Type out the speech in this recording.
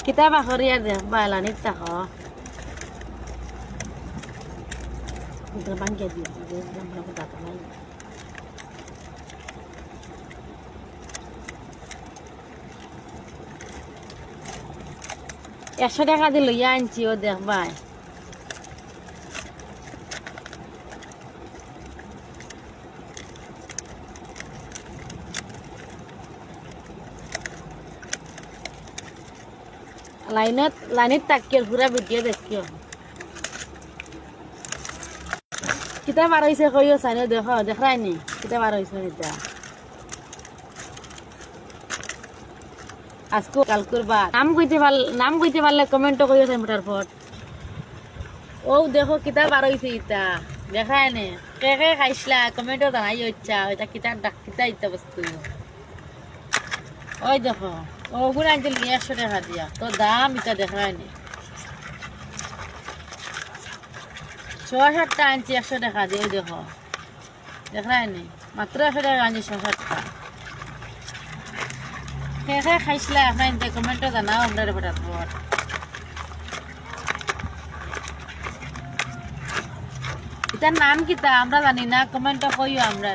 কিতাব আখরিয়া দেখ বালানিত তাক বাঙ্গিয়া দিয়ে দাঁত নাই 100 টাকা দিয়ে লইয়া আনছি ও দেখবাই লাইনত তাকিয়ে পুরা ভিডিও দেখিও কিতা বার হইছে কইও সাইনো দেখো দেখাইনি কিতা বার হইছে এটা আজকে কাল করবা নাম কইতে পারলে কমেন্ট করিও সাইন ফটাফট ও দেখো কিতা বার হইছে ইতা দেখাইনি কে কে খাইছলা কমেন্টও জানাই ইচ্ছা এটা কিতা ডাক কিতা ইতা বস্তু ওই দেখো ওগুলো আনছিল 100 টাকা দিয়া তো দাম এটা দেখায়নি 6-7টা আনছি 100 টাকা দিয়ে দেখো দেখায়নি মাত্র 100 টাকা আনছি 6-7টা কে খাইছিলা আপনার কমেন্টে জানাও আমরা ফটাফট এটার নাম কিতা আমরা জানি না কমেন্টে কইও আমরা